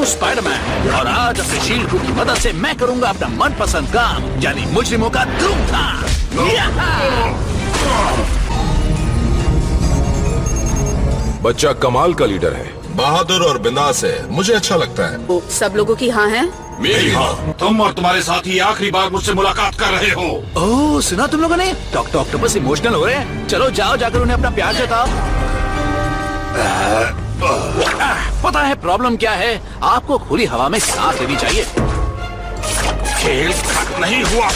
हूँ स्पाइडरमैन और आज अपने शील्ड क्रू की मदद से मैं करूँगा अपना मनपसंद काम, यानी मुजरिमों का धूमधाम। बच्चा कमाल का लीडर है, बहादुर और बिंदास है, मुझे अच्छा लगता है। सब लोगों की हाँ है? मेरी हाँ। तुम और तुम्हारे साथी आखिरी बार मुझसे मुलाकात कर रहे हो। ओह, सुना तुम लोगों ने? डॉक्टर ऑक्टोपस इमोशनल हो रहे हैं। चलो जाओ, जाकर उन्हें अपना प्यार जताओ। पता है प्रॉब्लम क्या है? आपको खुली हवा में सांस लेनी चाहिए। खेल खत्म नहीं हुआ।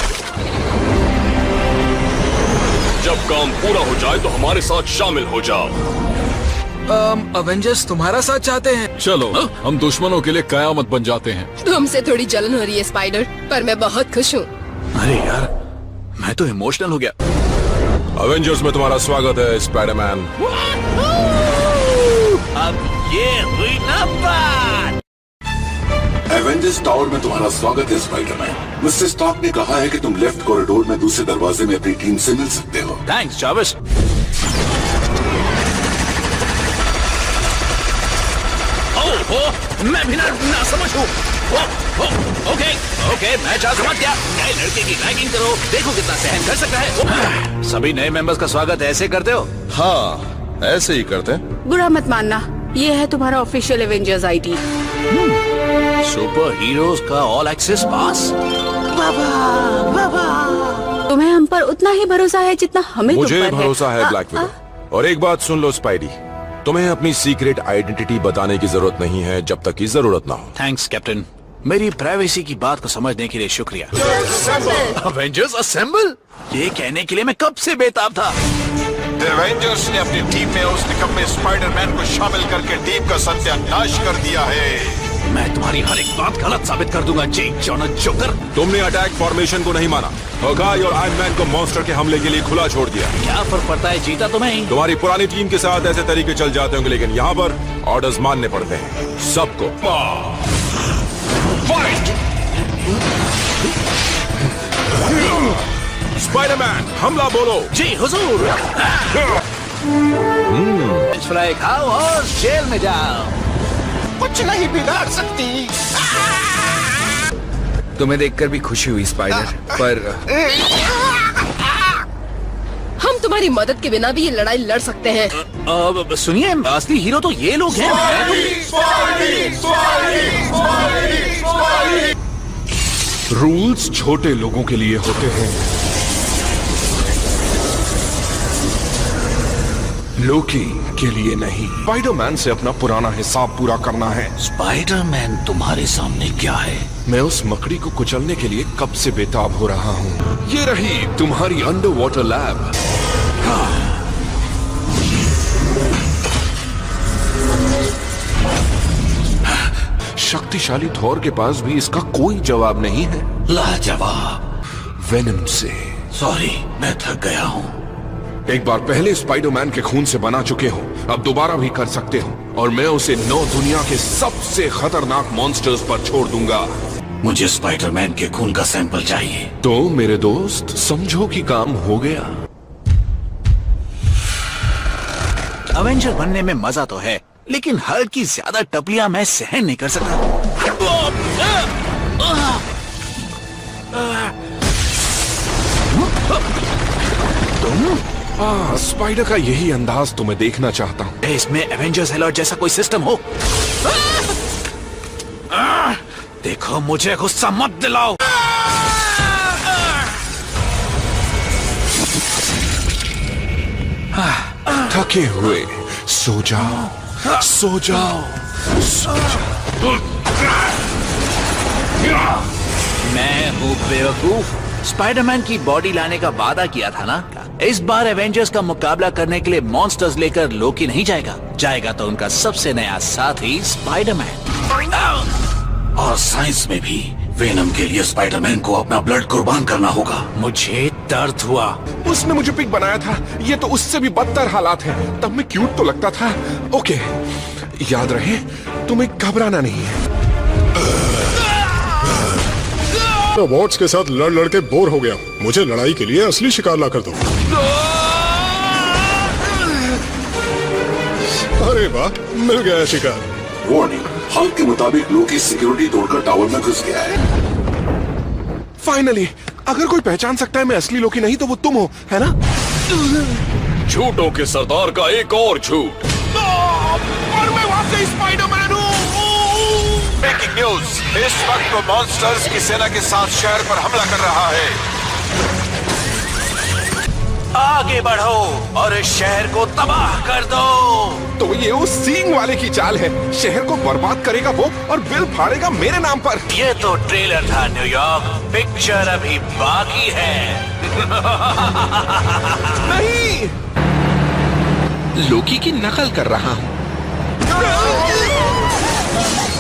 जब काम पूरा हो जाए तो हमारे साथ शामिल हो जाओ। अवेंजर्स तुम्हारा साथ चाहते हैं। चलो हम दुश्मनों के लिए कयामत बन जाते हैं। तुमसे थोड़ी जलन हो रही है स्पाइडर, पर मैं बहुत खुश हूँ। अरे यार, मैं तो इमोशनल हो गया। अवेंजर्स में तुम्हारा स्वागत है स्पाइडरमैन। अब ये हुई ना बात। एवेंजर्स टावर में तुम्हारा स्वागत है स्पाइडरमैन। मिस्टर स्टार्क ने कहा है कि तुम लेफ्ट कॉरिडोर में दूसरे दरवाजे में अपनी टीम से मिल सकते हो। थैंक्स चार्विस। मैं भी ना समझ हूँ। ओके, मैं चाह समझ गया। नए लड़के की रैगिंग करो, देखो कितना सहन कर सकता है। सभी नए मेंबर्स का स्वागत ऐसे करते हो? हाँ, ऐसे ही करते हैं। बुरा मत मानना, ये है तुम्हारा official Avengers ID. Super heroes का ऑल एक्सेस पास। तुम्हें हम पर उतना ही भरोसा है जितना हमें मुझे तुम पर भरोसा है ब्लैक विडो। और एक बात सुन लो स्पाइडी, तुम्हें अपनी सीक्रेट आइडेंटिटी बताने की जरूरत नहीं है जब तक की जरूरत ना हो। थैंक्स कैप्टन, मेरी प्राइवेसी की बात को समझने के लिए शुक्रिया। अवेंजर्स असेंबल, ये कहने के लिए मैं कब से बेताब था। एवेंजर्स ने अपनी टीम में उस निकम्मे स्पाइडरमैन को शामिल करके टीम का सत्यानाश कर दिया है। मैं तुम्हारी हर एक बात गलत साबित कर दूंगा जेक जॉनथ जोकर। तुमने अटैक फॉर्मेशन को नहीं माना, हॉकाई और आयरन मैन को मॉन्स्टर के हमले के लिए खुला छोड़ दिया। क्या फर्क पड़ता है, जीता तो मैं ही। तुम्हारी पुरानी टीम के साथ ऐसे तरीके चल जाते होंगे, लेकिन यहाँ पर ऑर्डर्स मानने पड़ते हैं सबको। फाइट! स्पाइडरमैन हमला बोलो। जी हुजूर। फ्रेंच फ्राई खाओ और जेल में जाओ। कुछ नहीं बिगाड़ सकती। तुम्हें देखकर भी खुशी हुई स्पाइडर, पर हम तुम्हारी मदद के बिना भी ये लड़ाई लड़ सकते हैं। अब सुनिए, असली हीरो तो ये लोग हैं। रूल्स छोटे लोगों के लिए होते हैं, लोकी के लिए नहीं। स्पाइडरमैन से अपना पुराना हिसाब पूरा करना है। स्पाइडरमैन तुम्हारे सामने क्या है? मैं उस मकड़ी को कुचलने के लिए कब से बेताब हो रहा हूँ। ये रही तुम्हारी अंडर वाटर लैब। शक्तिशाली थॉर के पास भी इसका कोई जवाब नहीं है। लाजवाब। वेनम से। सॉरी, मैं थक गया हूँ। एक बार पहले स्पाइडरमैन के खून से बना चुके हो, अब दोबारा भी कर सकते हो, और मैं उसे 9 दुनिया के सबसे खतरनाक मॉन्स्टर्स पर छोड़ दूंगा। मुझे स्पाइडरमैन के खून का सैंपल चाहिए। तो मेरे दोस्त, समझो कि काम हो गया। अवेंजर बनने में मजा तो है, लेकिन हल्क की ज्यादा टपलियां मैं सहन नहीं कर सकता। तुम? स्पाइडर का यही अंदाज तो मैं देखना चाहता हूँ। इसमें एवेंजर्स अलर्ट जैसा कोई सिस्टम हो। देखो, मुझे गुस्सा मत दिलाओ। थके हुए सो जाओ, सो जाओ, सो जाओ। मैं हूँ बेवकूफ। स्पाइडरमैन की बॉडी लाने का वादा किया था ना। इस बार एवेंजर्स का मुकाबला करने के लिए मॉन्स्टर्स लेकर लोकी नहीं जाएगा तो उनका सबसे नया साथी स्पाइडरमैन। और साइंस में भी वेनम के लिए स्पाइडरमैन को अपना ब्लड कुर्बान करना होगा। मुझे दर्द हुआ। उसने मुझे पिक बनाया था, ये तो उससे भी बदतर हालात हैं। तब मैं क्यूट तो लगता था। ओके, याद रहे तुम्हें घबराना नहीं है। मैं वॉट्स के साथ लड़ लड़ के बोर हो गया। मुझे लड़ाई के लिए असली शिकार ला कर दो। अरे वाह, मिल गया शिकार। वार्निंग, हल्क के मुताबिक लोकी सिक्योरिटी तोड़कर टावर में घुस गया है। फाइनली, अगर कोई पहचान सकता है मैं असली लोकी नहीं तो वो तुम हो, है ना? झूठों के सरदार का एक और झूठ। और मैं वाकई स्पाइडरमैन हूँ। ब्रेकिंग न्यूज, इस वक्त वो मॉन्स्टर्स की सेना के साथ शहर पर हमला कर रहा है। आगे बढ़ो और इस शहर को तबाह कर दो। तो ये उस सींग वाले की चाल है। शहर को बर्बाद करेगा वो और बिल फाड़ेगा मेरे नाम पर। ये तो ट्रेलर था न्यूयॉर्क, पिक्चर अभी बाकी है। नहीं, लोकी की नकल कर रहा हूँ।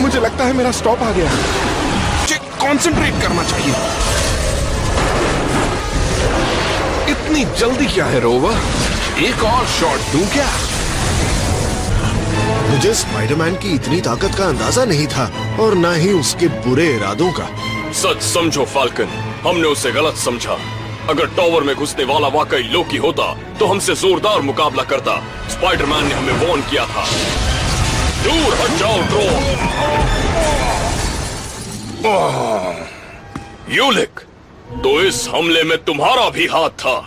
मुझे लगता है मेरा स्टॉप आ गया। मुझे कंसंट्रेट करना चाहिए। इतनी जल्दी क्या है रोवर? एक और शॉट दूं क्या? मुझे स्पाइडरमैन की इतनी ताकत का अंदाजा नहीं था और न ही उसके बुरे इरादों का। सच समझो फाल्कन, हमने उसे गलत समझा। अगर टावर में घुसने वाला वाकई लोकी होता तो हमसे जोरदार मुकाबला करता। स्पाइडरमैन ने हमें वॉर्न किया था। दूर हट जाओ ड्रोन। यूलिक, तो इस हमले में तुम्हारा भी हाथ था।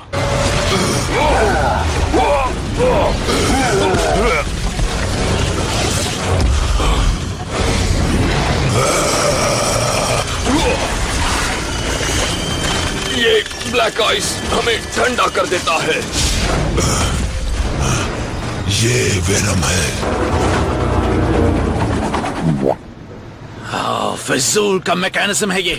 ये ब्लैक आइस हमें ठंडा कर देता है। ये वेनम है। फिजूल का मैकेनिज्म है ये।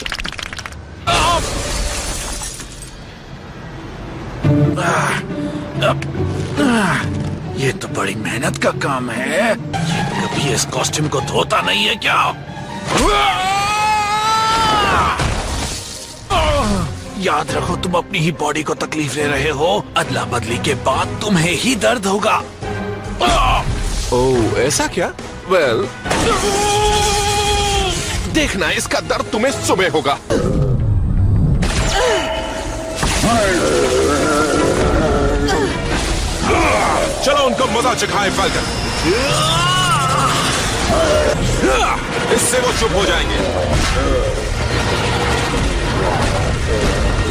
ये तो बड़ी मेहनत का काम है। ये कभी इस कॉस्ट्यूम को धोता नहीं है क्या? याद रखो, तुम अपनी ही बॉडी को तकलीफ दे रहे हो। अदला बदली के बाद तुम्हें ही दर्द होगा। ओह, ऐसा क्या? वेल, देखना, इसका दर्द तुम्हें सुबह होगा। चलो उनको मजा चखाए फाल्कन। इससे वो चुप हो जाएंगे।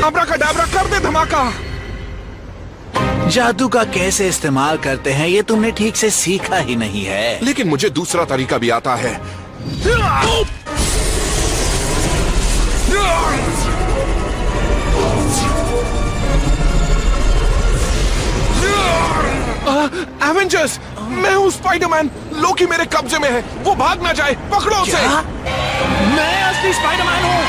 अब्राकडाब्रा कर दे धमाका। जादू का कैसे इस्तेमाल करते हैं ये तुमने ठीक से सीखा ही नहीं है। लेकिन मुझे दूसरा तरीका भी आता है। एवेंजर्स, मैं हूँ स्पाइडरमैन। लोकी मेरे कब्जे में है। वो भाग ना जाए, पकड़ो उसे। मैं असली स्पाइडरमैन हूँ।